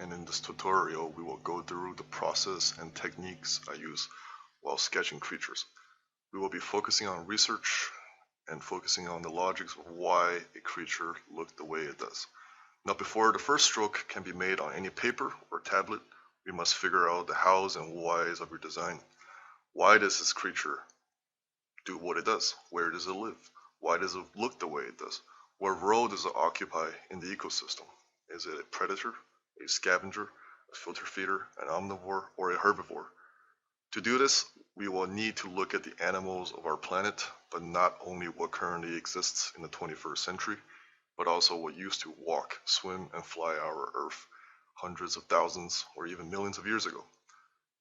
and in this tutorial we will go through the process and techniques I use while sketching creatures. We will be focusing on research and focusing on the logics of why a creature looked the way it does. Now, before the first stroke can be made on any paper or tablet, we must figure out the hows and whys of your design. Why does this creature do what it does? Where does it live? Why does it look the way it does? What role does it occupy in the ecosystem? Is it a predator, a scavenger, a filter feeder, an omnivore, or a herbivore? To do this, we will need to look at the animals of our planet, but not only what currently exists in the 21st century, but also what used to walk, swim, and fly our Earth hundreds of thousands or even millions of years ago.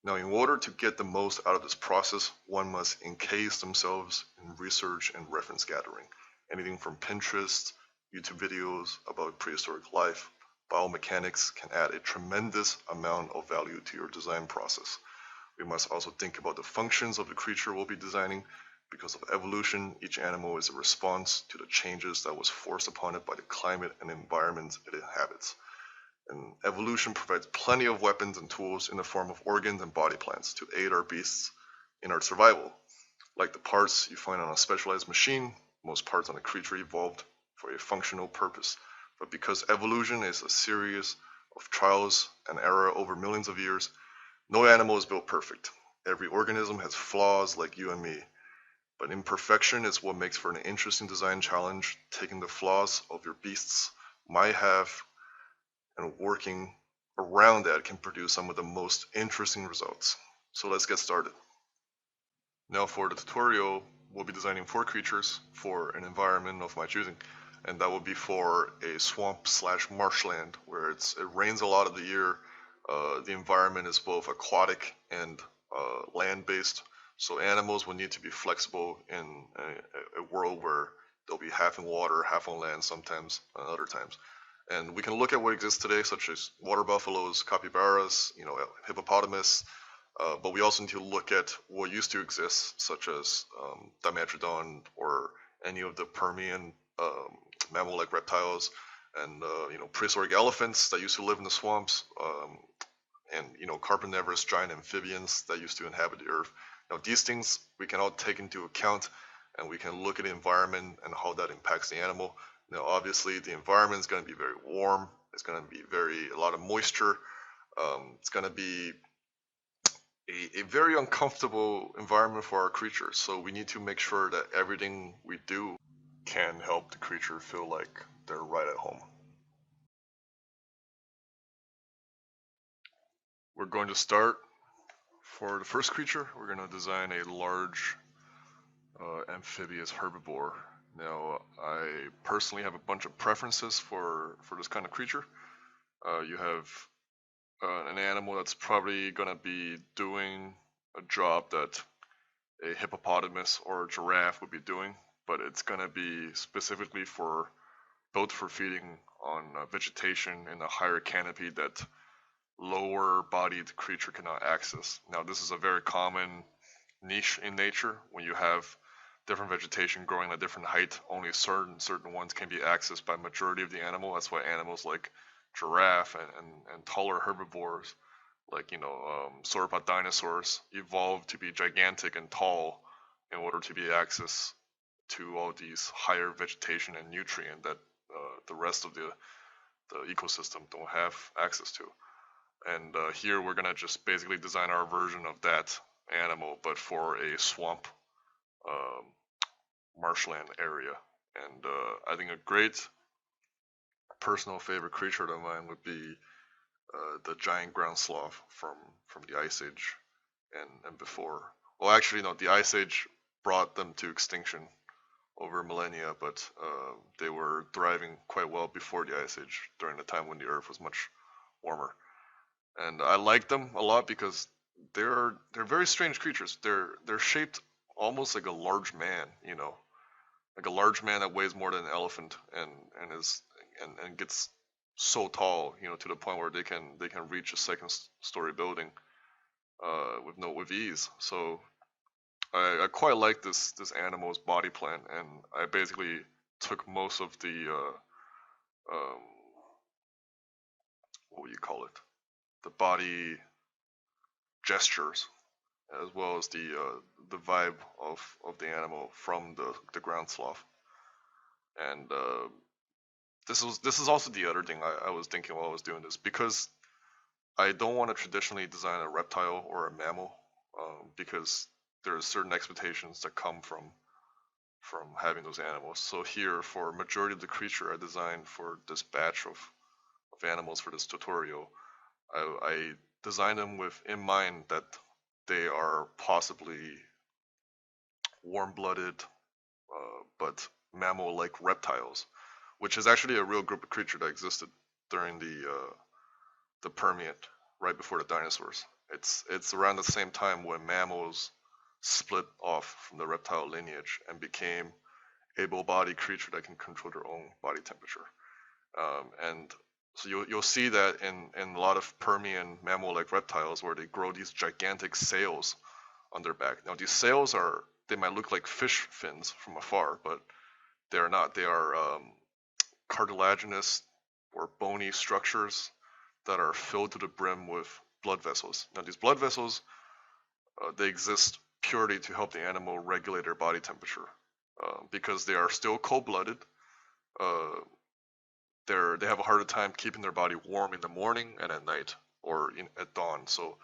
Now, in order to get the most out of this process, one must encase themselves in research and reference gathering. Anything from Pinterest, YouTube videos about prehistoric life, biomechanics can add a tremendous amount of value to your design process. We must also think about the functions of the creature we'll be designing. Because of evolution, each animal is a response to the changes that was forced upon it by the climate and environment it inhabits. And evolution provides plenty of weapons and tools in the form of organs and body plans to aid our beasts in our survival. Like the parts you find on a specialized machine, most parts on a creature evolved for a functional purpose. But because evolution is a series of trials and error over millions of years, no animal is built perfect. Every organism has flaws like you and me. But imperfection is what makes for an interesting design challenge, taking the flaws of your beasts might have and working around that can produce some of the most interesting results. So let's get started. Now for the tutorial, we'll be designing 4 creatures for an environment of my choosing. And that will be for a swamp / marshland where it rains a lot of the year. The environment is both aquatic and land-based. So animals will need to be flexible in a world where they'll be half in water, half on land sometimes, other times. And we can look at what exists today, such as water buffaloes, capybaras, hippopotamus, but we also need to look at what used to exist, such as Dimetrodon or any of the Permian mammal-like reptiles, and prehistoric elephants that used to live in the swamps, and carnivorous giant amphibians that used to inhabit the earth. Now, these things we can all take into account, and we can look at the environment and how that impacts the animal. Now, obviously, the environment is going to be very warm. It's going to be a lot of moisture. It's going to be a very uncomfortable environment for our creatures. So we need to make sure that everything we do can help the creature feel like they're right at home. We're going to start. For the first creature, we're going to design a large amphibious herbivore. Now, I personally have a bunch of preferences for this kind of creature. You have an animal that's probably going to be doing a job that a hippopotamus or a giraffe would be doing, but it's going to be specifically built for feeding on vegetation in a higher canopy that lower bodied creature cannot access. Now, this is a very common niche in nature. When you have different vegetation growing at different height, only certain ones can be accessed by majority of the animal. That's why animals like giraffe and taller herbivores like sauropod dinosaurs evolved to be gigantic and tall in order to be access to all these higher vegetation and nutrient that the rest of the ecosystem don't have access to. And here we're gonna just basically design our version of that animal, but for a swamp marshland area. And I think a great personal favorite creature of mine would be the giant ground sloth from the Ice Age and before. Well, actually, no, the Ice Age brought them to extinction over millennia, but they were thriving quite well before the Ice Age, during the time when the Earth was much warmer. And I like them a lot because they're very strange creatures. They're shaped almost like a large man, like a large man that weighs more than an elephant, and gets so tall, to the point where they can reach a second story building with ease. So I quite like this animal's body plan, and I basically took most of the what would you call it? body gestures, as well as the vibe of the animal from the ground sloth. And this is also the other thing I was thinking while I was doing this, because I don't want to traditionally design a reptile or a mammal, because there are certain expectations that come from having those animals. So here, for majority of the creature I designed for this batch of animals for this tutorial, I designed them with in mind that they are possibly warm-blooded, but mammal-like reptiles, which is actually a real group of creature that existed during the Permian, right before the dinosaurs. It's around the same time when mammals split off from the reptile lineage and became able-bodied creature that can control their own body temperature. And so you'll see that in a lot of Permian mammal-like reptiles, where they grow these gigantic sails on their back. Now these sails they might look like fish fins from afar, but they are not. They are cartilaginous or bony structures that are filled to the brim with blood vessels. Now these blood vessels, they exist purely to help the animal regulate their body temperature, because they are still cold-blooded. They have a harder time keeping their body warm in the morning and at night, or at dawn. So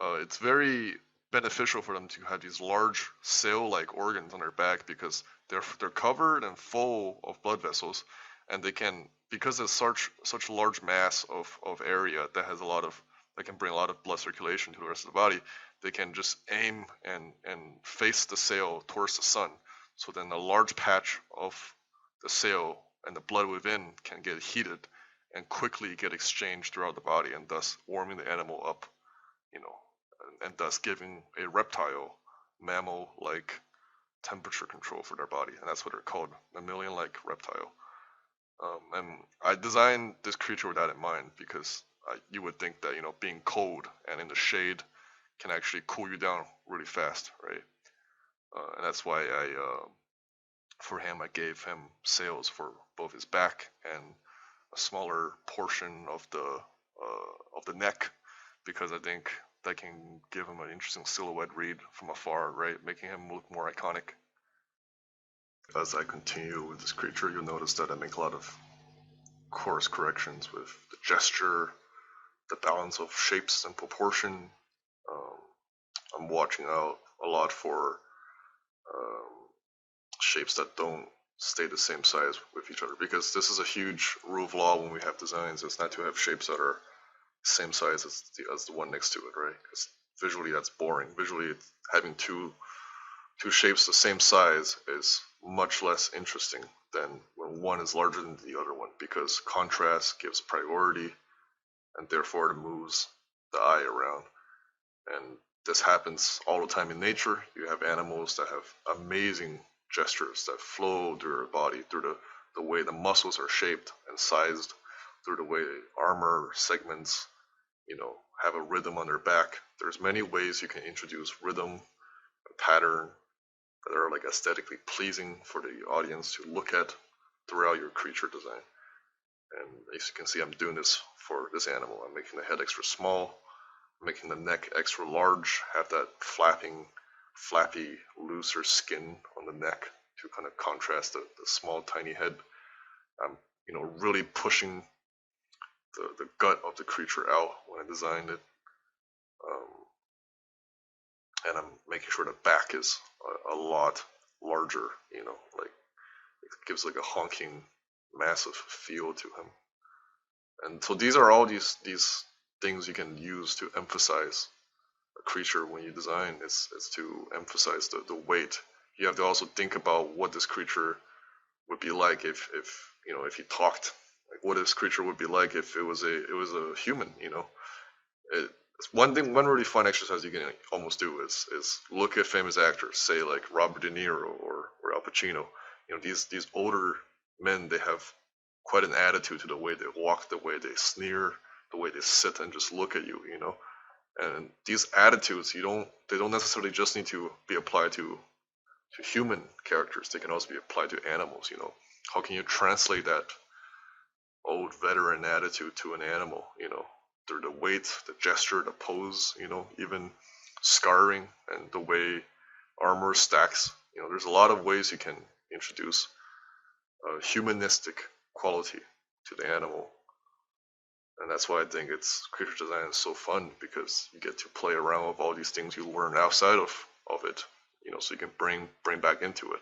it's very beneficial for them to have these large sail-like organs on their back, because they're covered and full of blood vessels, and they can, because there's such a large mass of area that can bring a lot of blood circulation to the rest of the body, they can just aim and face the sail towards the sun. So then a large patch of the sail and the blood within can get heated and quickly get exchanged throughout the body, and thus warming the animal up, and thus giving a reptile mammal-like temperature control for their body, and that's what they're called, mammalian-like reptile. And I designed this creature with that in mind, because you would think that being cold and in the shade can actually cool you down really fast, right? And that's why for him, I gave him sails for both his back and a smaller portion of the neck, because I think that can give him an interesting silhouette read from afar, right? Making him look more iconic. As I continue with this creature, you'll notice that I make a lot of course corrections with the gesture, the balance of shapes and proportion. I'm watching out a lot for shapes that don't stay the same size with each other, because this is a huge rule of law when we have designs. It's not to have shapes that are same size as the one next to it, right? Because visually that's boring. Visually, having two shapes the same size is much less interesting than when one is larger than the other one, because contrast gives priority, and therefore it moves the eye around. And this happens all the time in nature. You have animals that have amazing gestures that flow through their body, through the way the muscles are shaped and sized, through the way armor segments, have a rhythm on their back. There's many ways you can introduce rhythm and pattern that are like aesthetically pleasing for the audience to look at throughout your creature design. And as you can see, I'm doing this for this animal. I'm making the head extra small, making the neck extra large, have that flappy, looser skin on the neck to kind of contrast the small, tiny head. I'm, really pushing the gut of the creature out when I designed it. And I'm making sure the back is a lot larger, like it gives like a honking, massive feel to him. And so these are all these things you can use to emphasize a creature when you design. It's to emphasize the weight. You have to also think about what this creature would be like if he talked. Like what this creature would be like if it was a human. One really fun exercise you can almost do is look at famous actors, say like Robert De Niro or Al Pacino. These older men, they have quite an attitude to the way they walk, the way they sneer, the way they sit and just look at you. And these attitudes, they don't necessarily just need to be applied to human characters. They can also be applied to animals. How can you translate that old veteran attitude to an animal? through the weight, the gesture, the pose, you know, even scarring and the way armor stacks. You know, there's a lot of ways you can introduce a humanistic quality to the animal. And that's why I think it's creature design is so fun, because you get to play around with all these things you learn outside of it, you know, so you can bring back into it.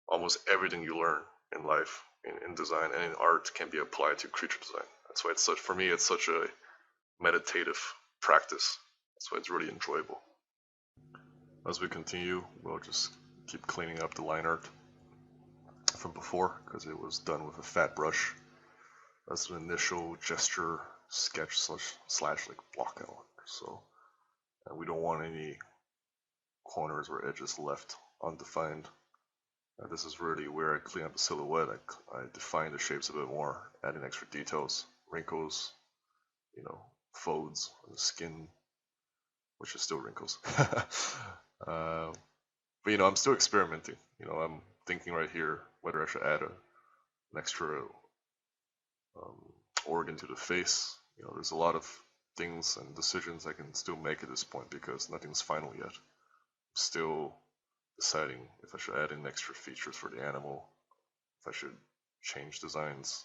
Almost everything you learn in life, in design and in art, can be applied to creature design. That's why it's such, for me, it's such a meditative practice. That's why it's really enjoyable. As we continue, we'll just keep cleaning up the line art from before, because it was done with a fat brush. That's an initial gesture sketch slash like block out. So we don't want any corners or edges left undefined. This is really where I clean up the silhouette. I define the shapes a bit more, adding extra details, wrinkles, you know, folds on the skin, which is still wrinkles. But you know, I'm still experimenting. You know, I'm thinking right here whether I should add an extra organ to the face. You know, there's a lot of things and decisions I can still make at this point, because nothing's final yet. I'm still deciding if I should add in extra features for the animal, if I should change designs.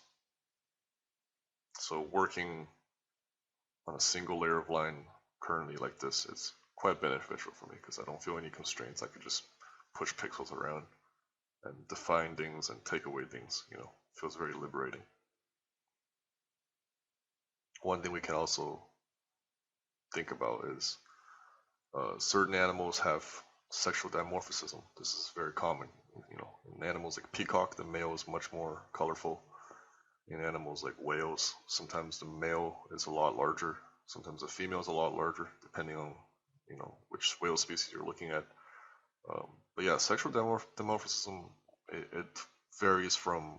So working on a single layer of line currently like this, it's quite beneficial for me, because I don't feel any constraints. I could just push pixels around and define things and take away things. You know, it feels very liberating. One thing we can also think about is certain animals have sexual dimorphism. This is very common. You know, in animals like peacock, the male is much more colorful. In animals like whales, sometimes the male is a lot larger, sometimes the female is a lot larger, depending on, you know, which whale species you're looking at. But yeah, sexual dimorphism, it varies from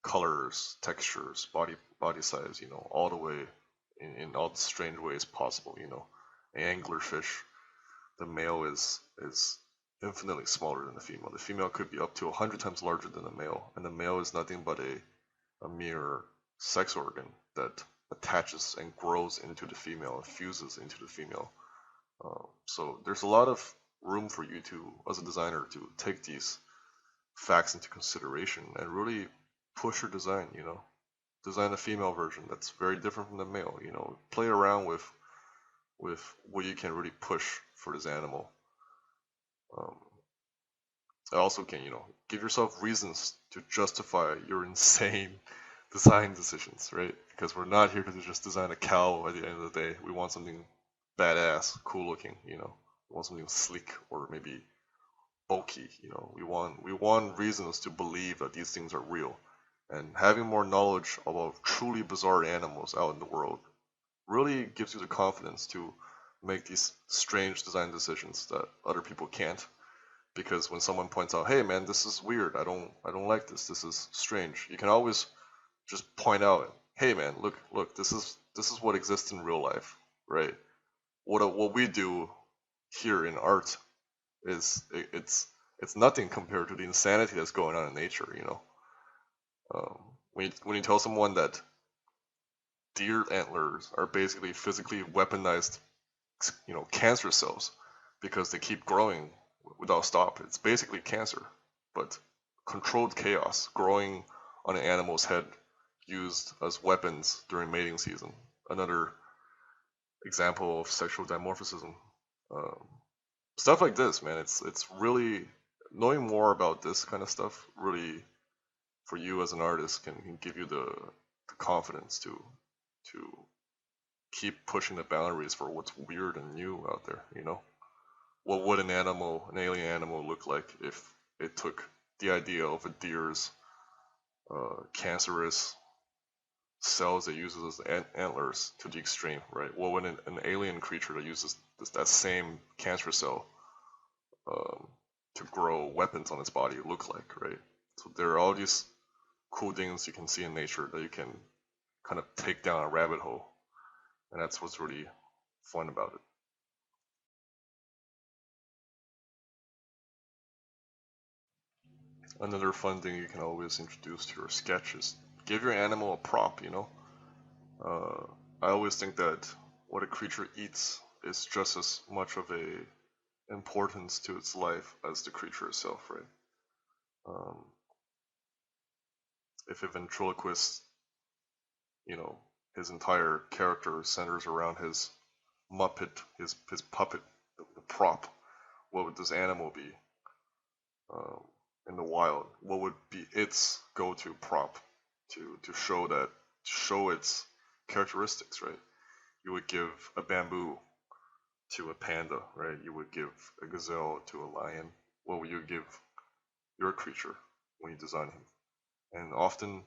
colors, textures, body size, you know, all the way in all the strange ways possible. You know, an anglerfish, the male is infinitely smaller than the female. The female could be up to 100 times larger than the male, and the male is nothing but a mere sex organ that attaches and grows into the female and fuses into the female. So there's a lot of room for you to, as a designer, to take these facts into consideration and really push your design. You know, design a female version that's very different from the male. You know, play around with what you can really push for this animal. Also can, you know, give yourself reasons to justify your insane design decisions, right? Because we're not here to just design a cow at the end of the day. We want something badass, cool looking, you know. We want something sleek or maybe bulky, you know. We want reasons to believe that these things are real. And having more knowledge about truly bizarre animals out in the world really gives you the confidence to make these strange design decisions that other people can't. Because when someone points out, hey man, this is weird, I don't like this, this is strange, you can always just point out, hey man, look, this is what exists in real life, right? What we do here in art is it's nothing compared to the insanity that's going on in nature, you know. When you tell someone that deer antlers are basically physically weaponized, you know, cancer cells, because they keep growing without stop. It's basically cancer, but controlled chaos growing on an animal's head, used as weapons during mating season. Another example of sexual dimorphism. Stuff like this, man. It's really knowing more about this kind of stuff. Really, for you as an artist, can give you the confidence to keep pushing the boundaries for what's weird and new out there. You know. What would an alien animal look like if it took the idea of a deer's cancerous cells it uses as antlers to the extreme, right? What would an alien creature that uses that same cancer cell to grow weapons on its body look like, right? So there are all these cool things you can see in nature that you can kind of take down a rabbit hole, and that's what's really fun about it. Another fun thing you can always introduce to your sketch is give your animal a prop, you know. I always think that what a creature eats is just as much of a importance to its life as the creature itself, right? Um, if a ventriloquist, you know, his entire character centers around his Muppet, his puppet, the prop, what would this animal be um, in the wild? What would be its go-to prop to show its characteristics, right? You would give a bamboo to a panda, right? You would give a gazelle to a lion. What would you give your creature when you design him? And often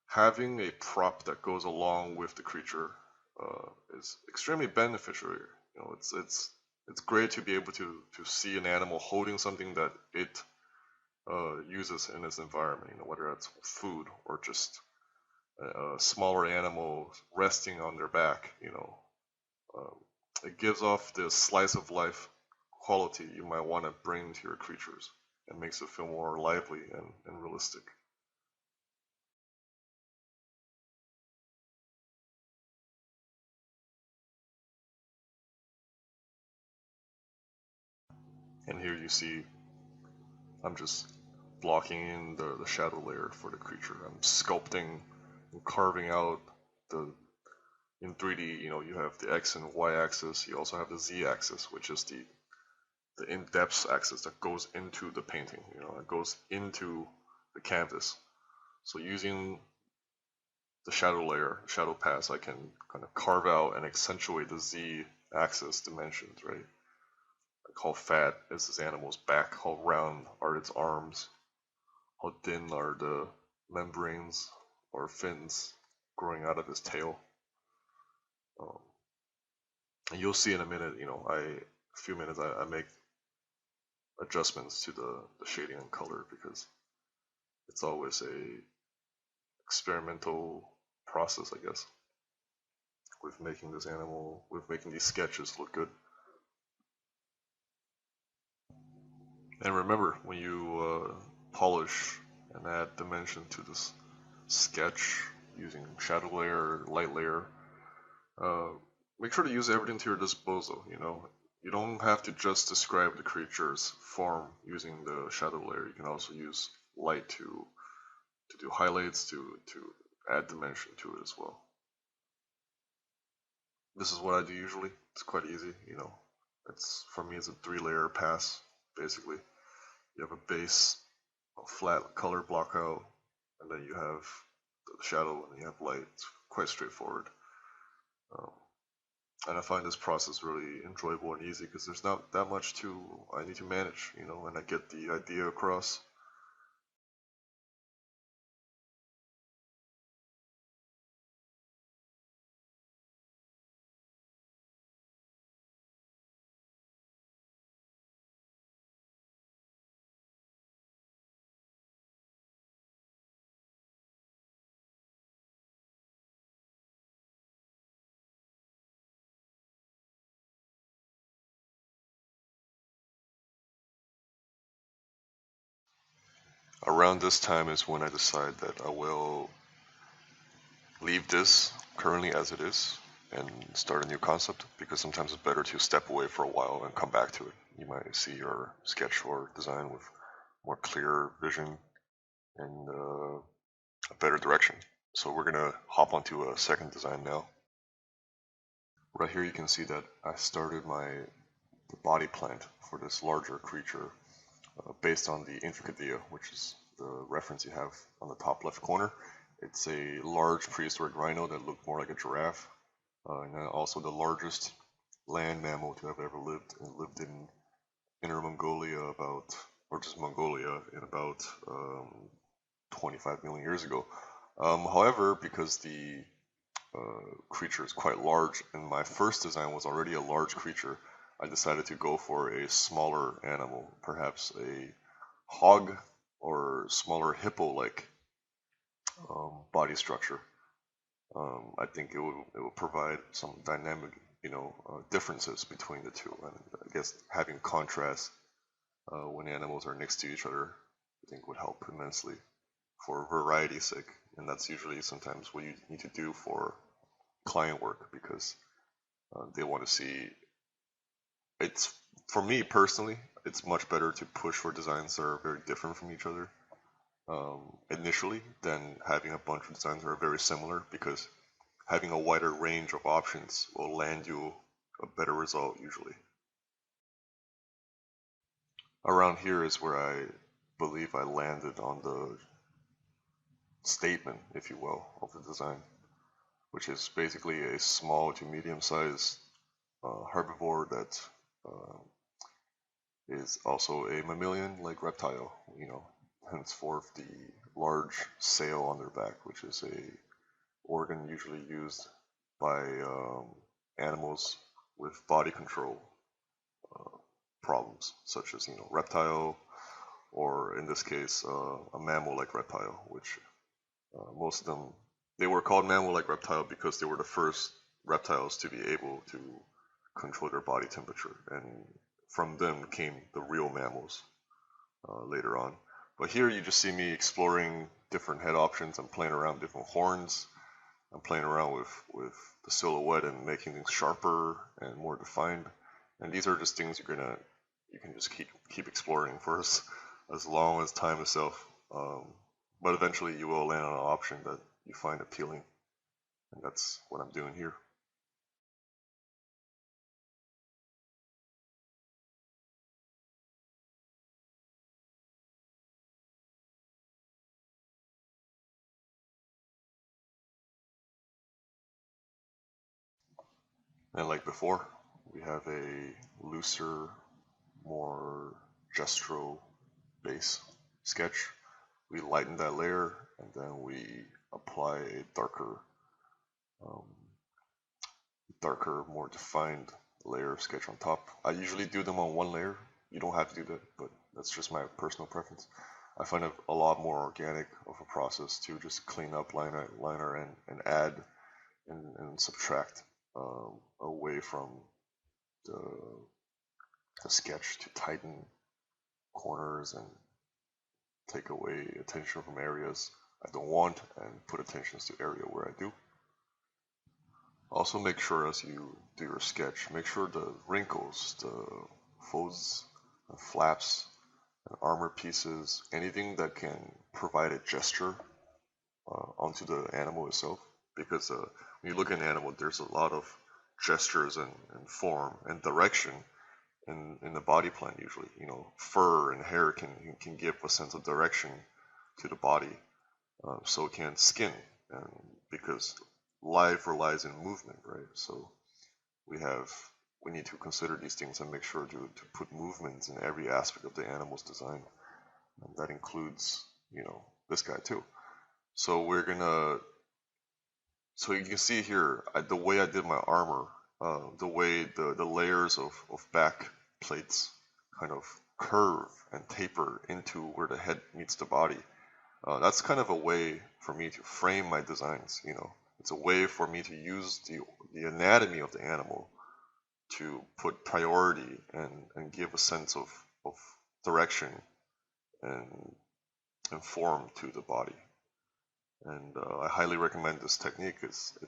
having a prop that goes along with the creature is extremely beneficial. You know, it's great to be able to see an animal holding something that it uses in its environment. You know, whether that's food or just a smaller animal resting on their back. You know, um, it gives off this slice of life quality you might want to bring to your creatures and makes it feel more lively and realistic. And here you see I'm just blocking in the shadow layer for the creature. I'm sculpting and carving out the in 3D. You know, you have the X and Y axis. You also have the Z axis, which is the in-depth axis that goes into the painting. You know, it goes into the canvas. So using the shadow layer, shadow pass, I can kind of carve out and accentuate the Z axis dimensions, right? Like how fat is this animal's back, how round are its arms, how thin are the membranes or fins growing out of his tail. Um, and you'll see in a minute, you know, a few minutes, I make adjustments to the shading and color because it's always a experimental process, I guess, with making this animal, with making these sketches look good. And remember, when you polish and add dimension to this sketch using shadow layer, light layer, uh, make sure to use everything to your disposal. You know, you don't have to just describe the creature's form using the shadow layer. You can also use light to do highlights to add dimension to it as well. This is what I do usually. It's quite easy. You know, it's for me it's a 3-layer pass basically. You have a base, a flat color block out, and then you have the shadow and you have light. It's quite straightforward. Um, and I find this process really enjoyable and easy because there's not that much to I need to manage, you know, and I get the idea across. Around this time is when I decide that I will leave this currently as it is and start a new concept because sometimes it's better to step away for a while and come back to it. You might see your sketch or design with more clear vision and a better direction. So we're gonna hop onto a second design now. Right here you can see that I started the body plant for this larger creature based on the Intricadia, which is the reference you have on the top left corner. It's a large prehistoric rhino that looked more like a giraffe, and then also the largest land mammal to have ever lived. It lived in Inner Mongolia or just Mongolia, in about 25 million years ago. However, because the creature is quite large, and my first design was already a large creature, I decided to go for a smaller animal, perhaps a hog or smaller hippo-like body structure. I think it will provide some dynamic, differences between the two, and I guess having contrast when animals are next to each other, I think would help immensely for variety's sake, and that's usually sometimes what you need to do for client work because they want to see. It's for me personally, it's much better to push for designs that are very different from each other initially than having a bunch of designs that are very similar because having a wider range of options will land you a better result usually. Around here is where I believe I landed on the statement, if you will, of the design, which is basically a small to medium-sized herbivore that uh, is also a mammalian-like reptile, henceforth the large sail on their back, which is a organ usually used by animals with body control problems, such as reptile, or in this case a mammal-like reptile, which most of them they were called mammal-like reptile because they were the first reptiles to be able to control their body temperature, and from them came the real mammals later on. But here you just see me exploring different head options. I'm playing around with different horns. I'm playing around with the silhouette and making things sharper and more defined. And these are just things you can just keep exploring for as long as time itself. But eventually you will land on an option that you find appealing, and that's what I'm doing here. And like before, we have a looser, more gestural base sketch. We lighten that layer, and then we apply a um, more defined layer of sketch on top. I usually do them on one layer. You don't have to do that, but that's just my personal preference. I find it a lot more organic of a process to just clean up liner and add and subtract away from the, the sketch to tighten corners and take away attention from areas I don't want and put attention to area where I do. Also make sure as you do your sketch, make sure the wrinkles, the folds, and flaps, and armor pieces, anything that can provide a gesture onto the animal itself. Because when you look at an animal, there's a lot of gestures and form and direction in the body plan usually. Fur and hair can give a sense of direction to the body. So can skin, and because life relies in movement, right? So we need to consider these things and make sure to put movements in every aspect of the animal's design. And that includes, this guy too. So so you can see here, the way I did my armor, the way the layers of back plates kind of curve and taper into where the head meets the body. That's kind of a way for me to frame my designs. It's a way for me to use the anatomy of the animal to put priority and give a sense of direction and form to the body. And I highly recommend this technique. It's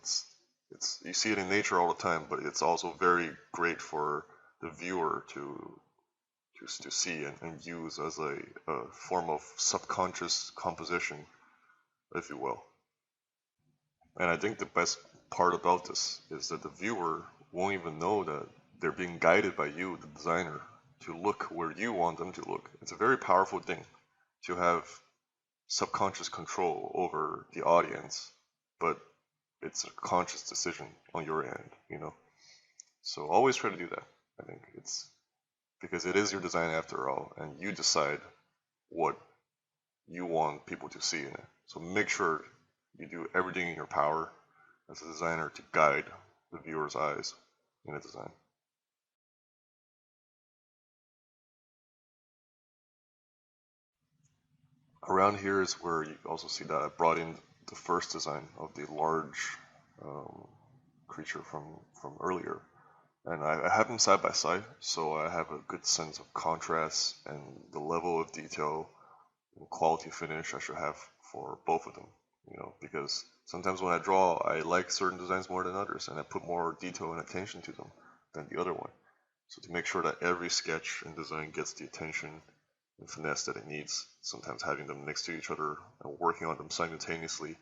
you see it in nature all the time, but it's also very great for the viewer to see and use as a form of subconscious composition, if you will. And I think the best part about this is that the viewer won't even know that they're being guided by you, the designer, to look where you want them to look. It's a very powerful thing to have subconscious control over the audience, but it's a conscious decision on your end. So always try to do that. I think it's because it is your design after all, and you decide what you want people to see in it. So make sure you do everything in your power as a designer to guide the viewer's eyes in a design. Around here is where you also see that I brought in the first design of the large um, creature from earlier. And I have them side by side, so I have a good sense of contrast and the level of detail and quality finish I should have for both of them. Because Sometimes when I draw, I like certain designs more than others, and I put more detail and attention to them than the other one. So to make sure that every sketch and design gets the attention and finesse that it needs, sometimes having them next to each other and working on them simultaneously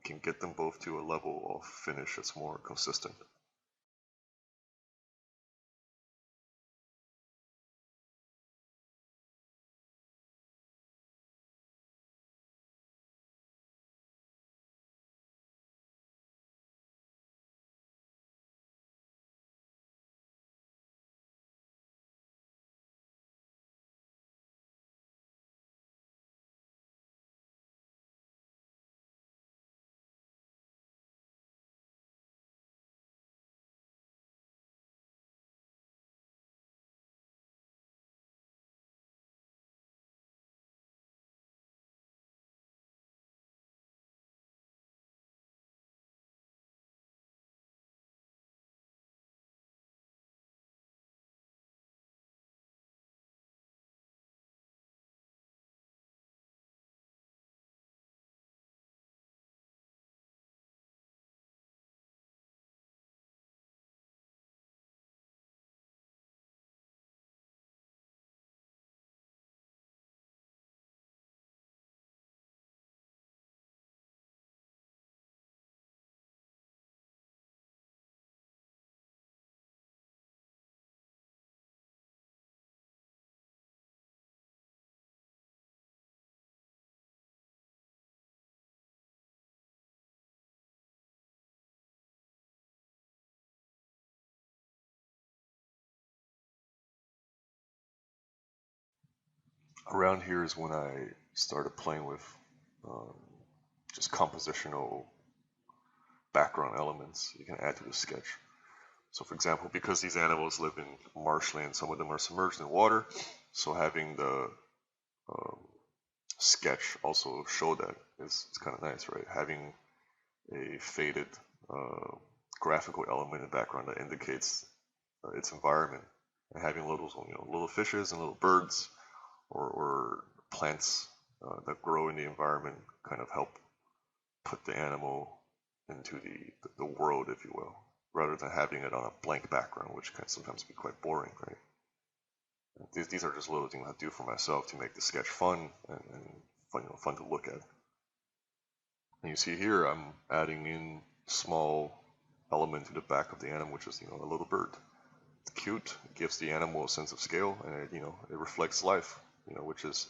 can get them both to a level of finish that's more consistent. Around here is when I started playing with um, just compositional background elements you can add to the sketch. So for example, because these animals live in marshland, some of them are submerged in water, so having the um, sketch also show that is kind of nice, right? Having a faded uh, graphical element in the background that indicates its environment, and having little fishes and little birds or plants that grow in the environment kind of help put the animal into the world, if you will, rather than having it on a blank background, which can sometimes be quite boring, right? These are just little things I do for myself to make the sketch fun and fun, fun to look at. And you see here, I'm adding in small element to the back of the animal, which is a little bird. It's cute. It gives the animal a sense of scale, and it reflects life. Which is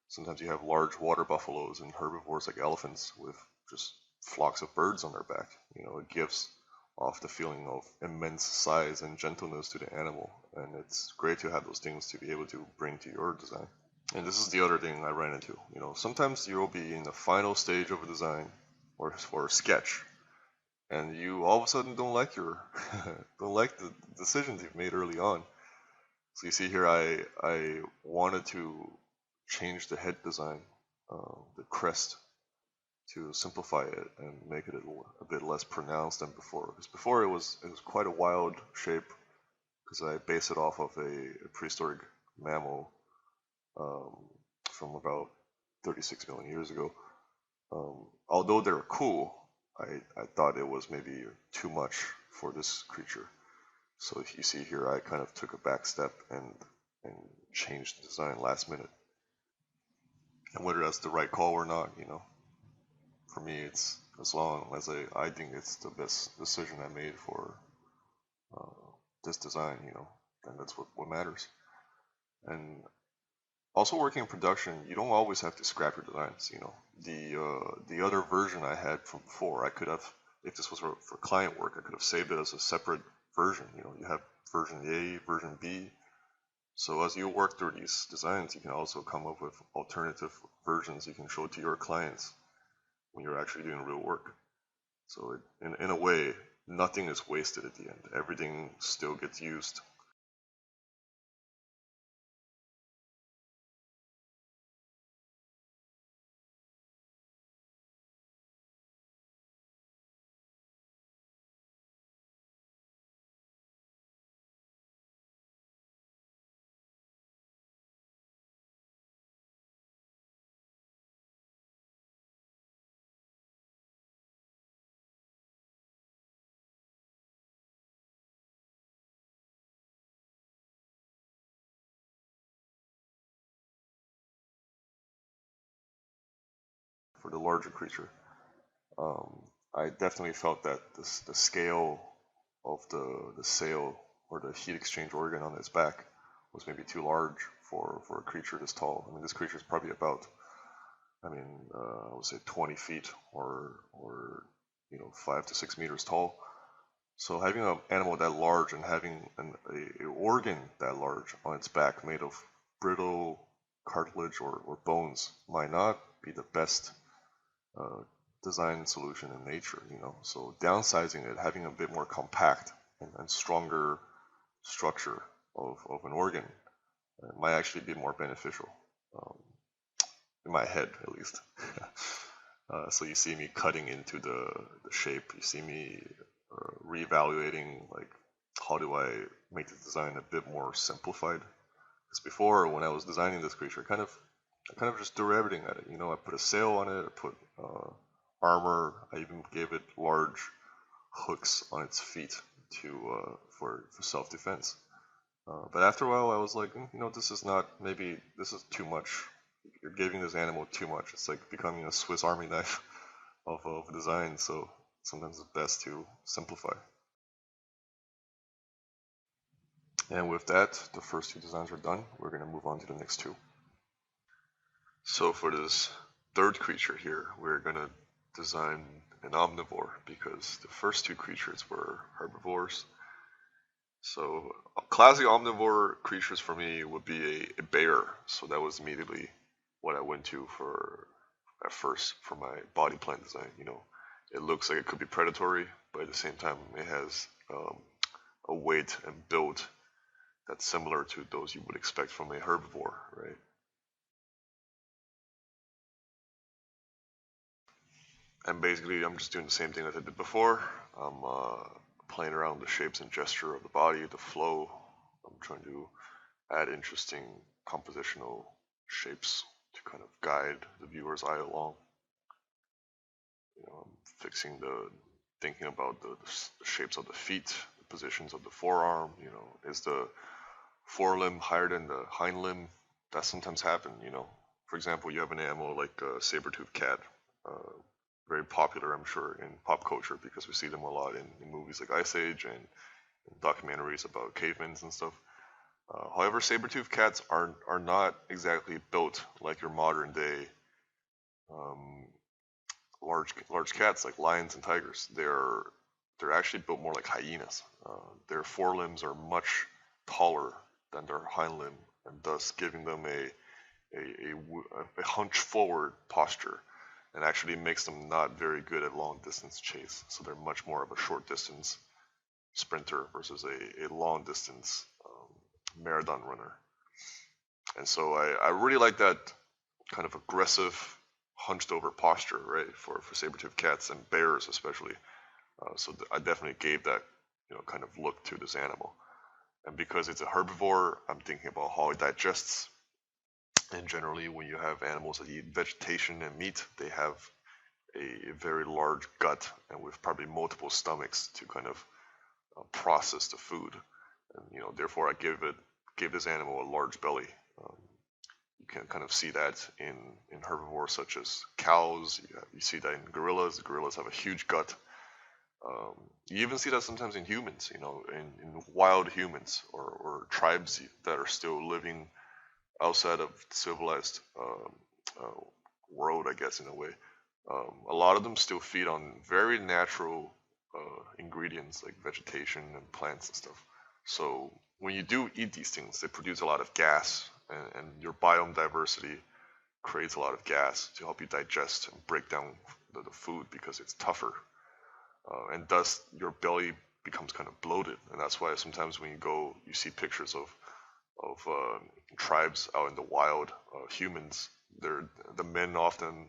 sometimes you have large water buffaloes and herbivores like elephants with just flocks of birds on their back. It gives off the feeling of immense size and gentleness to the animal, and it's great to have those things to be able to bring to your design. And this is the other thing I ran into. Sometimes you'll be in the final stage of a design or for a sketch, and you all of a sudden don't like your don't like the decisions you've made early on. So you see here, I wanted to change the head design, the crest, to simplify it and make it a bit less pronounced than before. Because before it was quite a wild shape, because I based it off of a prehistoric mammal um, from about 36 million years ago. Although they're cool, I thought it was maybe too much for this creature. So you see here, I kind of took a back step and changed the design last minute. And whether that's the right call or not, for me, it's as long as I think it's the best decision I made for uh, this design, and that's what matters. And also working in production, you don't always have to scrap your designs. The other version I had from before, I could have, if this was for client work, I could have saved it as a separate version. You have version A, version B. So as you work through these designs, you can also come up with alternative versions you can show to your clients when you're actually doing real work. So in a way, nothing is wasted at the end. Everything still gets used. the larger creature. I definitely felt that the scale of the sail or the heat exchange organ on its back was maybe too large for a creature this tall. I mean, this creature is probably about, I would say 20 feet or 5 to 6 meters tall. So having an animal that large and having a organ that large on its back made of brittle cartilage or bones might not be the best design solution in nature, So downsizing it, having a bit more compact and stronger structure of an organ might actually be more beneficial, in my head at least. So you see me cutting into the shape, you see me reevaluating, like, how do I make the design a bit more simplified? Because before, when I was designing this creature, I kind of just threw everything at it. I put a sail on it, I put armor, I even gave it large hooks on its feet for self-defense. But after a while, I was like, this is too much. You're giving this animal too much. It's like becoming a Swiss Army knife of design. So sometimes it's best to simplify. And with that, the first two designs are done. We're going to move on to the next two. So for this third creature here, we're going to design an omnivore because the first two creatures were herbivores. So classic omnivore creatures for me would be a bear. So that was immediately what I went to at first for my body plan design. It looks like it could be predatory, but at the same time it has a weight and build that's similar to those you would expect from a herbivore, right? And basically I'm just doing the same thing that I did before. I'm playing around with the shapes and gesture of the body, the flow. I'm trying to add interesting compositional shapes to kind of guide the viewer's eye along. I'm thinking about the shapes of the feet, the positions of the forearm. Is the forelimb higher than the hind limb? That sometimes happens. For example, you have an animal like a saber-toothed cat, very popular, I'm sure, in pop culture because we see them a lot in movies like Ice Age and documentaries about cavemen and stuff. However, saber-toothed cats are not exactly built like your modern day large cats like lions and tigers. They're actually built more like hyenas. Their forelimbs are much taller than their hind limb, and thus giving them a hunch forward posture, and actually makes them not very good at long distance chase. So they're much more of a short distance sprinter versus a long distance marathon runner. And so I really like that kind of aggressive hunched over posture, right, for saber-toothed cats and bears especially. So I definitely gave that kind of look to this animal. And because it's a herbivore, I'm thinking about how it digests. And generally, when you have animals that eat vegetation and meat, they have a very large gut and with probably multiple stomachs to kind of process the food. And therefore, I gave this animal a large belly. You can kind of see that in herbivores such as cows. You see that in gorillas. Gorillas have a huge gut. You even see that sometimes in humans, in wild humans or tribes that are still living outside of civilized world, I guess, in a way. A lot of them still feed on very natural ingredients like vegetation and plants and stuff. So when you do eat these things, they produce a lot of gas, and your biome diversity creates a lot of gas to help you digest and break down the food because it's tougher. And thus your belly becomes kind of bloated, and that's why sometimes when you see pictures of tribes out in the wild, humans, the men often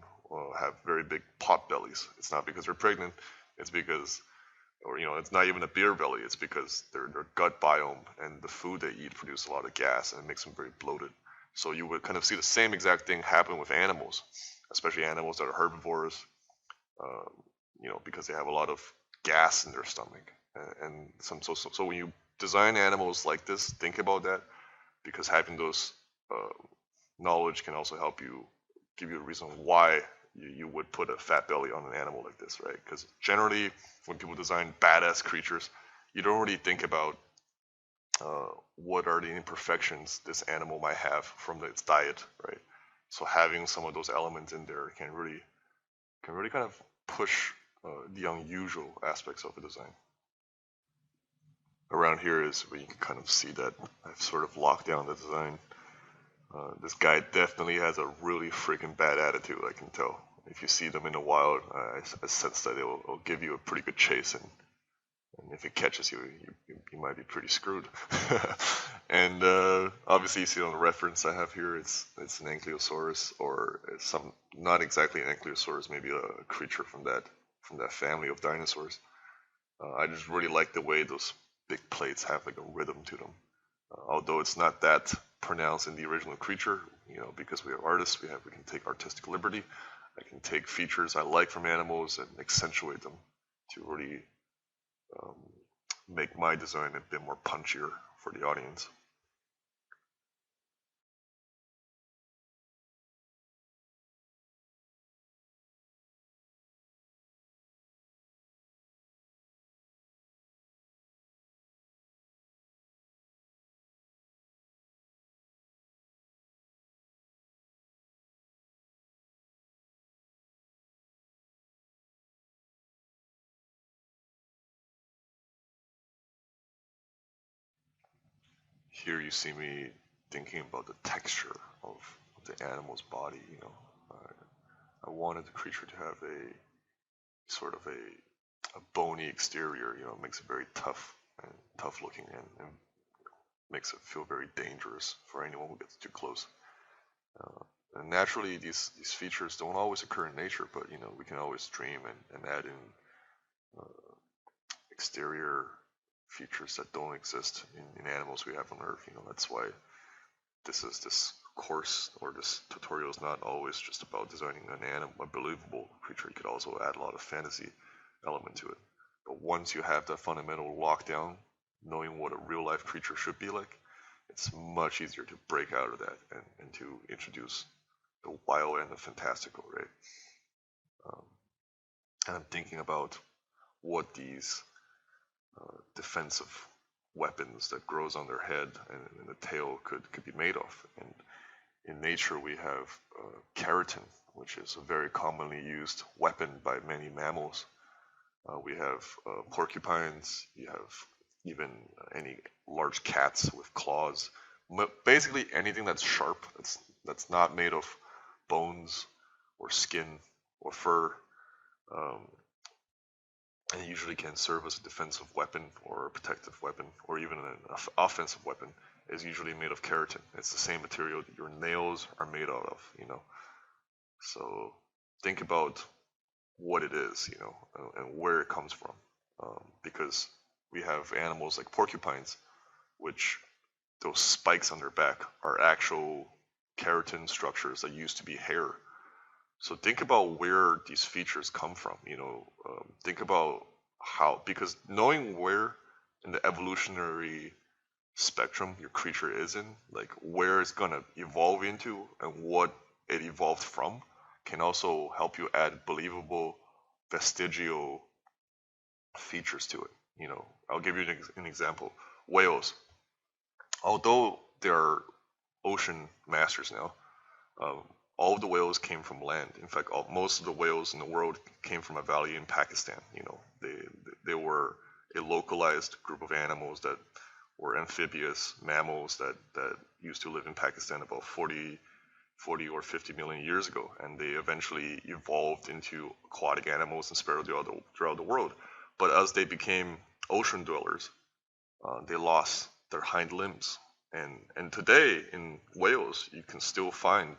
have very big pot bellies. It's not because they're pregnant, it's because, it's not even a beer belly, it's because their gut biome and the food they eat produce a lot of gas and it makes them very bloated. So you would kind of see the same exact thing happen with animals, especially animals that are herbivores, because they have a lot of gas in their stomach. So when you design animals like this, think about that, because having those knowledge can also help you, give you a reason why you would put a fat belly on an animal like this, right? Because generally, when people design badass creatures, you don't really think about what are the imperfections this animal might have from its diet, right? So having some of those elements in there can really kind of push the unusual aspects of a design. Around here is where you can kind of see that I've sort of locked down the design. This guy definitely has a really freaking bad attitude, I can tell. If you see them in the wild, I sense that it'll give you a pretty good chase, and if it catches you, you might be pretty screwed. And obviously, you see on the reference I have here, it's an ankylosaurus, or some, not exactly an ankylosaurus, maybe a creature from that family of dinosaurs. I just really like the way those big plates have like a rhythm to them. Although it's not that pronounced in the original creature, because we are artists, we can take artistic liberty. I can take features I like from animals and accentuate them to really make my design a bit more punchier for the audience. Here you see me thinking about the texture of the animal's body. I wanted the creature to have a sort of a bony exterior. It makes it very tough looking, and makes it feel very dangerous for anyone who gets too close. And naturally, these features don't always occur in nature, but we can always dream and add in exterior features that don't exist in animals we have on Earth. That's why this course or this tutorial is not always just about designing an animal, a believable creature. You could also add a lot of fantasy element to it. But once you have that fundamental lockdown, knowing what a real life creature should be like, it's much easier to break out of that and to introduce the wild and the fantastical, right? And I'm thinking about what these defensive weapons that grows on their head and the tail could be made of. And in nature, we have keratin, which is a very commonly used weapon by many mammals. We have porcupines. You have even any large cats with claws. Basically, anything that's sharp, that's not made of bones or skin or fur, and it usually can serve as a defensive weapon or a protective weapon or even an offensive weapon, is usually made of keratin. It's the same material that your nails are made out of. So think about what it is, and where it comes from. Because we have animals like porcupines, which those spikes on their back are actual keratin structures that used to be hair. So think about where these features come from. Think about how, because knowing where in the evolutionary spectrum your creature is in, like where it's gonna evolve into and what it evolved from, can also help you add believable vestigial features to it. I'll give you an example. Whales, although they're ocean masters now, all of the whales came from land. In fact, most of the whales in the world came from a valley in Pakistan. They were a localized group of animals that were amphibious mammals that used to live in Pakistan about 40 or 50 million years ago, and they eventually evolved into aquatic animals and spread throughout the world. But as they became ocean dwellers, they lost their hind limbs. And today in whales, you can still find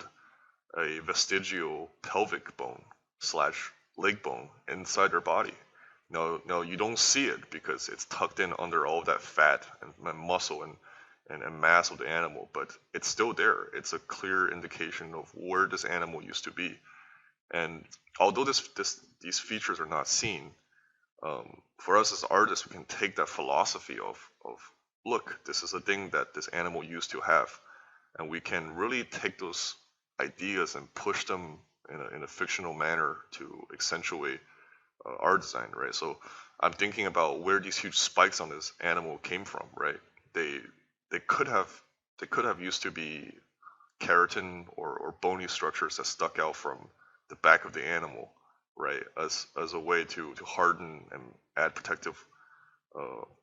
a vestigial pelvic bone / leg bone inside their body. Now you don't see it because it's tucked in under all that fat and muscle and mass of the animal, but it's still there. It's a clear indication of where this animal used to be. And although these features are not seen, for us as artists, we can take that philosophy of look, this is a thing that this animal used to have, and we can really take those ideas and push them in a fictional manner to accentuate our design, right? So I'm thinking about where these huge spikes on this animal came from, right? They they could have used to be keratin or bony structures that stuck out from the back of the animal, right? As a way to harden and add protective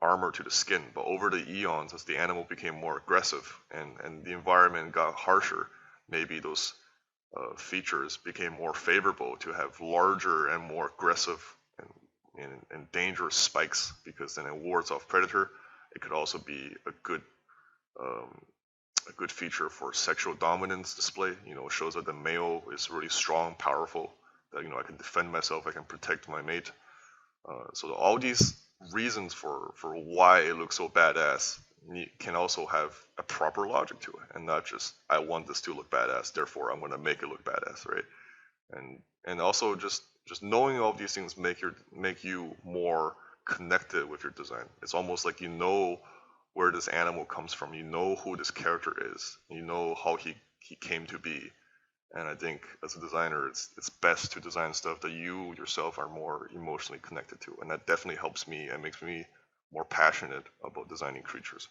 armor to the skin. But over the eons, as the animal became more aggressive and the environment got harsher, maybe those features became more favorable to have larger and more aggressive and dangerous spikes, because then it wards off predator. It could also be um, a good feature for sexual dominance display. It shows that the male is really strong, powerful. That I can defend myself, I can protect my mate. So all these reasons for why it looks so badass can also have a proper logic to it, and not just I want this to look badass, therefore I'm going to make it look badass, right? And also just knowing all these things make you more connected with your design. It's almost like where this animal comes from, who this character is, how he came to be. And I think as a designer, it's best to design stuff that you yourself are more emotionally connected to, and that definitely helps me and makes me more passionate about designing creatures.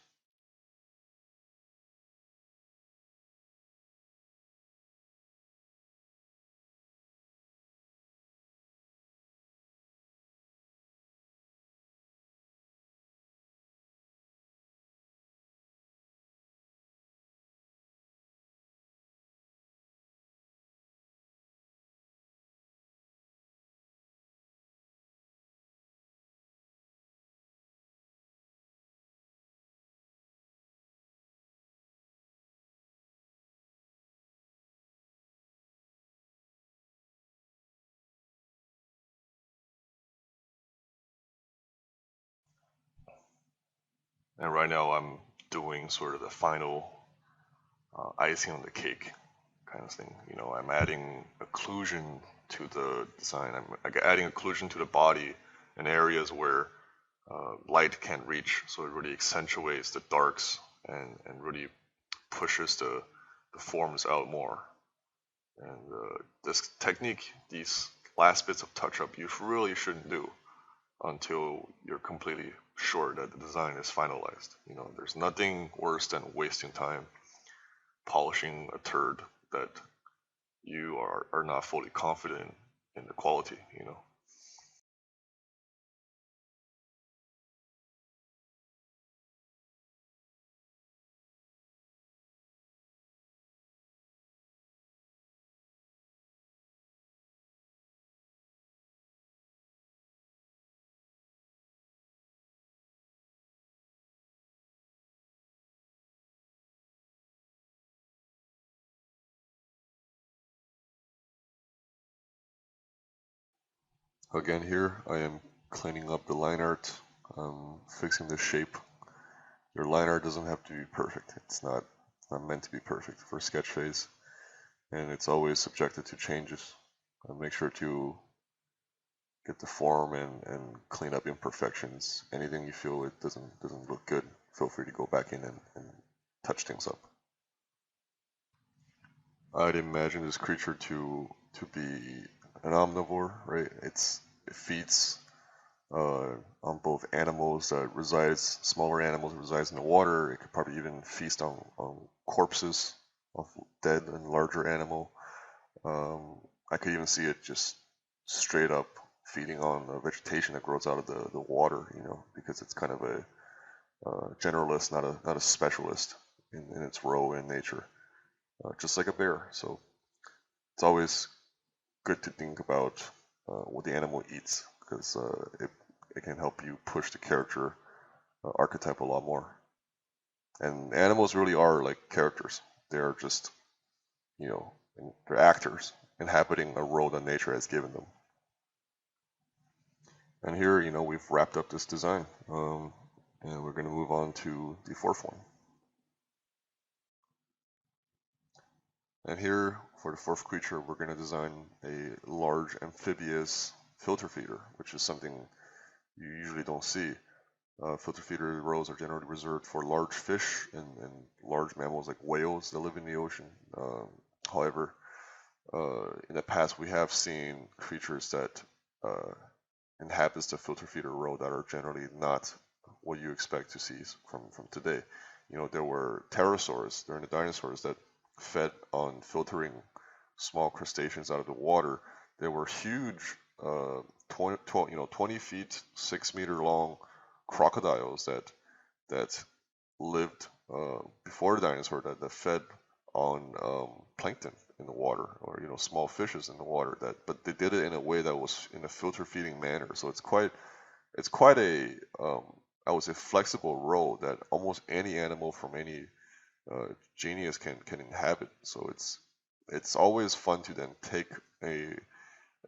And right now I'm doing sort of the final icing on the cake kind of thing. I'm adding occlusion to the design. I'm adding occlusion to the body in areas where light can't reach, so it really accentuates the darks and really pushes the forms out more. And this technique, these last bits of touch-up, you really shouldn't do until you're completely sure that the design is finalized. There's nothing worse than wasting time polishing a turd that you are not fully confident in the quality. Again, here I am cleaning up the line art, fixing the shape. Your line art doesn't have to be perfect. It's not meant to be perfect for sketch phase, and it's always subjected to changes. Make sure to get the form and clean up imperfections. Anything you feel it doesn't look good, feel free to go back in and touch things up. I'd imagine this creature to be an omnivore, right? It feeds on both animals that resides, smaller animals that resides in the water. It could probably even feast on corpses of dead and larger animal. I could even see it just straight up feeding on the vegetation that grows out of the water, because it's kind of a generalist, not a specialist in its role in nature, just like a bear. So it's always good to think about what the animal eats, because it can help you push the character archetype a lot more. And animals really are like characters. They're just, you know, they're actors inhabiting a role that nature has given them. And here, we've wrapped up this design, and we're going to move on to the fourth one. And here, for the fourth creature, we're going to design a large amphibious filter feeder, which is something you usually don't see. Filter feeder rows are generally reserved for large fish and large mammals like whales that live in the ocean. However, in the past we have seen creatures that inhabits the filter feeder row that are generally not what you expect to see from today. You know, there were pterosaurs during the dinosaurs that fed on filtering small crustaceans out of the water. There were huge, 20 feet, 6 meter long crocodiles that lived before the dinosaur that fed on plankton in the water, or small fishes in the water, but they did it in a way that was in a filter feeding manner. So it's quite a I would say flexible role that almost any animal from any genius can inhabit. So it's always fun to then take an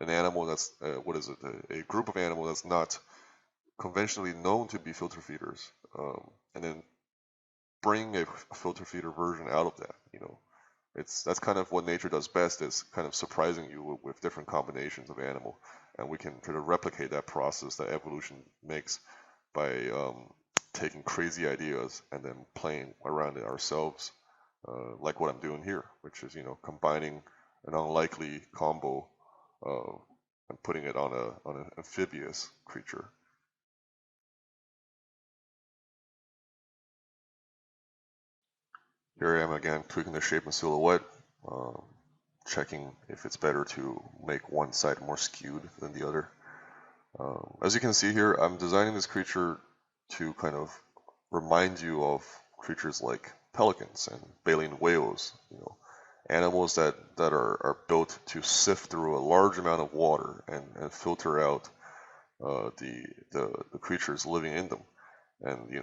animal that's what is it, a group of animals that's not conventionally known to be filter feeders, and then bring a filter feeder version out of that. That's kind of what nature does best, is kind of surprising you with different combinations of animal, and we can try to replicate that process that evolution makes by taking crazy ideas and then playing around it ourselves, like what I'm doing here, which is combining an unlikely combo and putting it on an amphibious creature. Here I am again, tweaking the shape and silhouette, checking if it's better to make one side more skewed than the other. As you can see here, I'm designing this creature to kind of remind you of creatures like pelicans and baleen whales, animals that are built to sift through a large amount of water and filter out the creatures living in them. And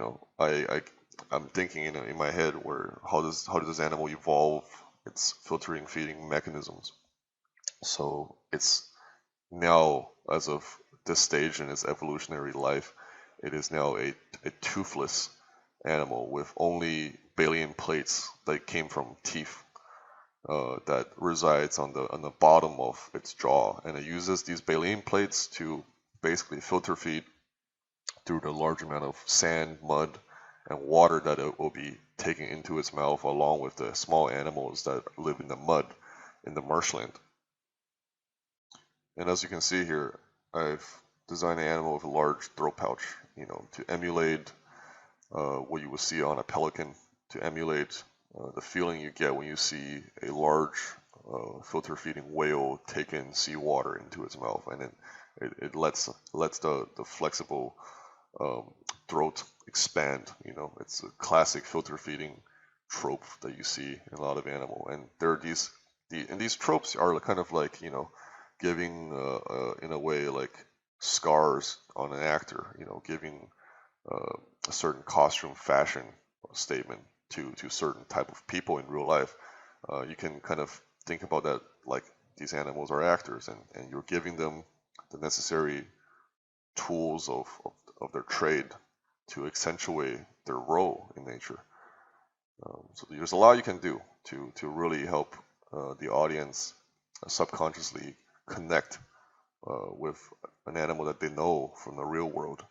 I'm thinking in my head, where how does this animal evolve its filtering feeding mechanisms? So it's now, as of this stage in its evolutionary life, it is now a toothless animal with only baleen plates that came from teeth that resides on the bottom of its jaw, and it uses these baleen plates to basically filter feed through the large amount of sand, mud, and water that it will be taking into its mouth, along with the small animals that live in the mud in the marshland. And as you can see here, I've designed an animal with a large throat pouch, to emulate what you would see on a pelican, to emulate the feeling you get when you see a large filter feeding whale take in seawater into its mouth, and then it lets the flexible throat expand. It's a classic filter feeding trope that you see in a lot of animal, and there are these tropes are kind of like giving in a way like scars on an actor, giving a certain costume fashion statement to certain type of people in real life. You can kind of think about that like these animals are actors, and you're giving them the necessary tools of their trade to accentuate their role in nature. So there's a lot you can do to really help the audience subconsciously connect with an animal that they know from the real world.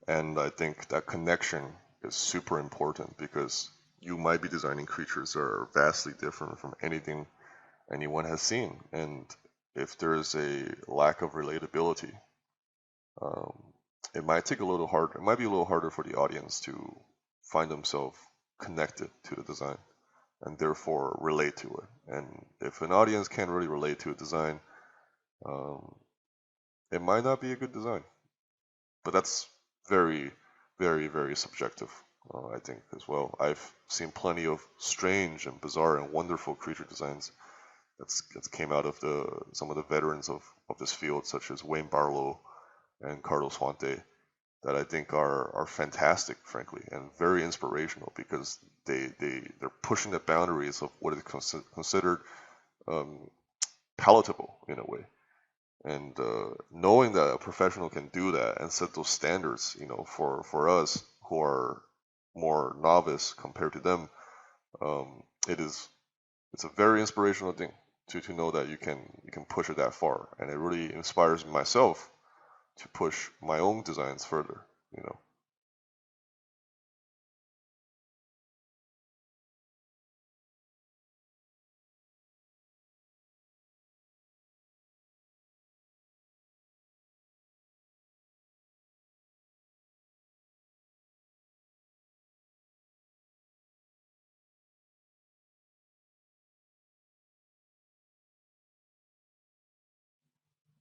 And I think that connection is super important, because you might be designing creatures that are vastly different from anything anyone has seen. And if there's a lack of relatability, um, it might be a little harder for the audience to find themselves connected to the design and therefore relate to it. And if an audience can't really relate to a design, um, it might not be a good design. But that's very, very, very subjective, I think, as well. I've seen plenty of strange and bizarre and wonderful creature designs that came out of some of the veterans of this field, such as Wayne Barlow and Carlos Huante, that I think are fantastic, frankly, and very inspirational, because they're pushing the boundaries of what is considered um, palatable in a way. And knowing that a professional can do that and set those standards, for us who are more novice compared to them, it's a very inspirational thing to know that you can push it that far, and it really inspires myself to push my own designs further.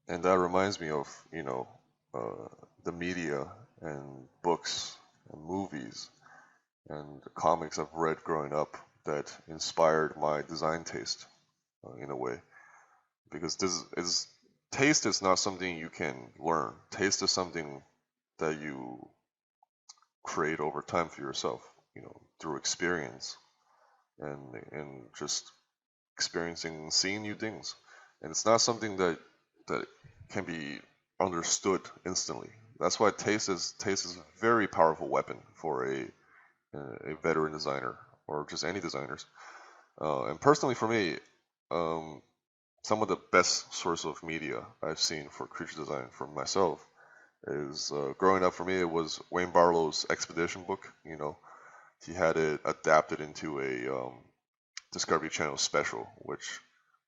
And that reminds me of, uh, the media and books and movies and the comics I've read growing up that inspired my design taste, in a way. Because this is taste is not something you can learn. Taste is something that you create over time for yourself, through experience and just experiencing, seeing new things. And it's not something that can be understood instantly. That's why taste is a very powerful weapon for a veteran designer or just any designers. And personally, for me, um, some of the best source of media I've seen for creature design for myself is, growing up for me. It was Wayne Barlow's Expedition book. He had it adapted into a, Discovery Channel special, which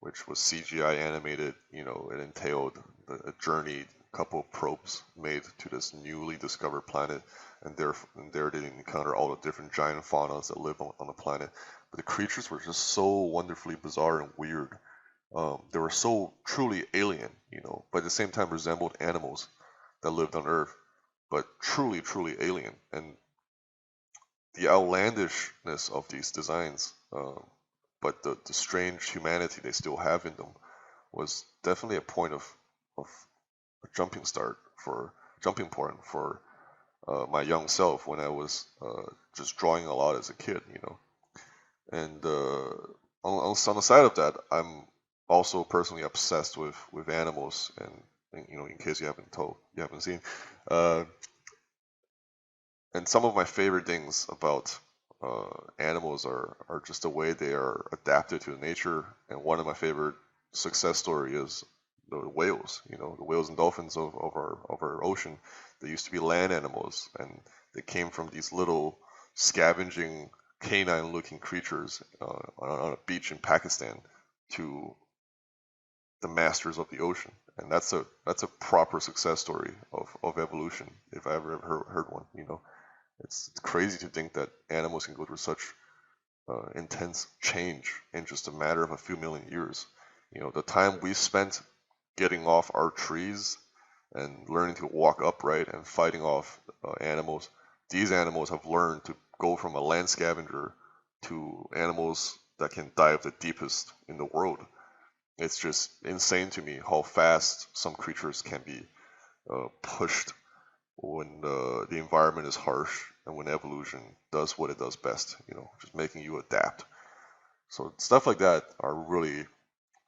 was CGI animated. It entailed a journey, couple of probes made to this newly discovered planet, and there they encounter all the different giant faunas that live on the planet. But the creatures were just so wonderfully bizarre and weird. They were so truly alien, but at the same time resembled animals that lived on Earth, but truly, truly alien. And the outlandishness of these designs, but the strange humanity they still have in them, was definitely a point of a jumping point for, my young self when I was, just drawing a lot as a kid. And, on the side of that, I'm also personally obsessed with animals, and in case you haven't seen, uh, and some of my favorite things about, animals are just the way they are adapted to nature. And one of my favorite success story is the whales. The whales and dolphins of our ocean. They used to be land animals, and they came from these little scavenging canine-looking creatures, on a beach in Pakistan, to the masters of the ocean. And that's a proper success story of evolution, if I ever heard one. It's crazy to think that animals can go through such, intense change in just a matter of a few million years. The time we spent getting off our trees and learning to walk upright and fighting off, animals, these animals have learned to go from a land scavenger to animals that can dive the deepest in the world. It's just insane to me how fast some creatures can be, pushed when, the environment is harsh and when evolution does what it does best, just making you adapt. So stuff like that are really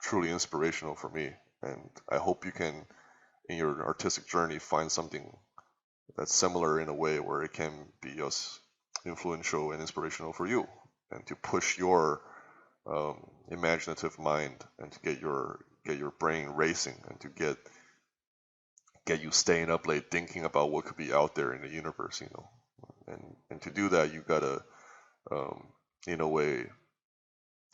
truly inspirational for me, and I hope you can, in your artistic journey, find something that's similar in a way where it can be as influential and inspirational for you, and to push your, imaginative mind, and to get your brain racing, and to get you staying up late thinking about what could be out there in the universe. And to do that, you gotta, um, in a way,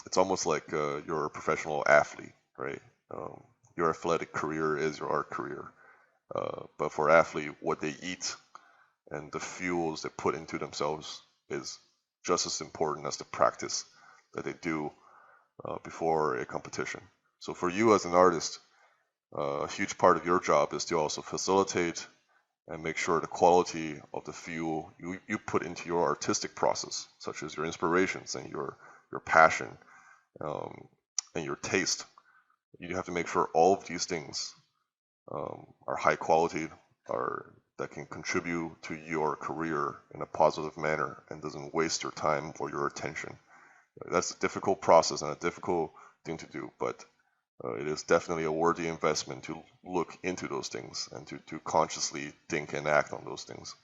it's almost like, you're a professional athlete, right? Um, your athletic career is your art career. But for athlete, what they eat and the fuels they put into themselves is just as important as the practice that they do, before a competition. So for you as an artist, a huge part of your job is to also facilitate and make sure the quality of the fuel you put into your artistic process, such as your inspirations and your passion, um, and your taste. You have to make sure all of these things, are high quality, are that can contribute to your career in a positive manner and doesn't waste your time or your attention. That's a difficult process and a difficult thing to do, but, it is definitely a worthy investment to look into those things and to consciously think and act on those things.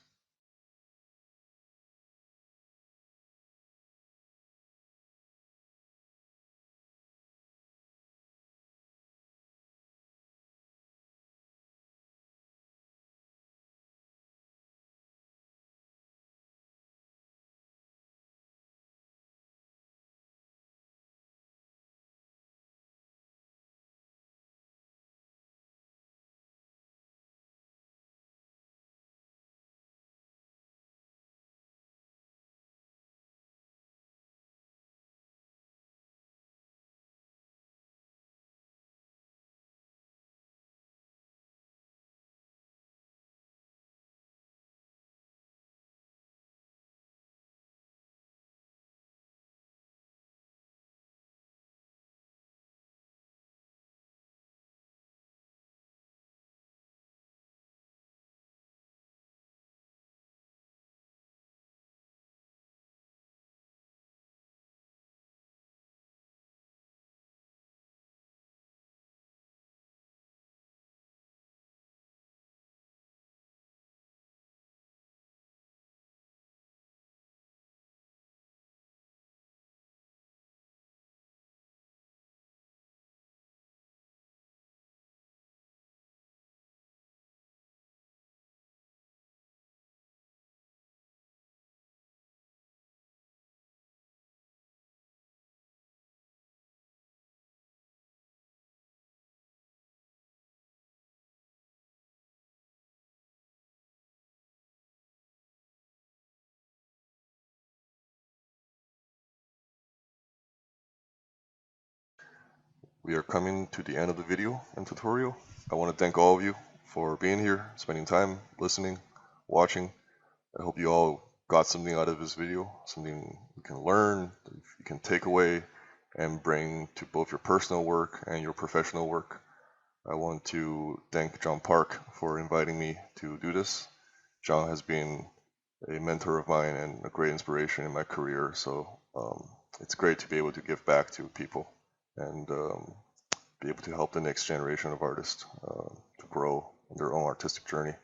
we are coming to the end of the video and tutorial. I want to thank all of you for being here, spending time, listening, watching. I hope you all got something out of this video, something you can learn, you can take away and bring to both your personal work and your professional work. I want to thank John Park for inviting me to do this. John has been a mentor of mine and a great inspiration in my career, so it's great to be able to give back to people and be able to help the next generation of artists to grow in their own artistic journey.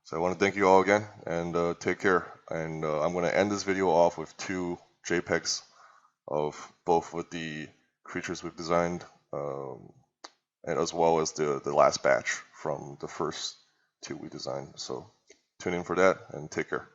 So I want to thank you all again, and take care. And I'm going to end this video off with 2 JPEGs of both with the creatures we've designed, and as well as the last batch from the first 2 we designed. So tune in for that, and take care.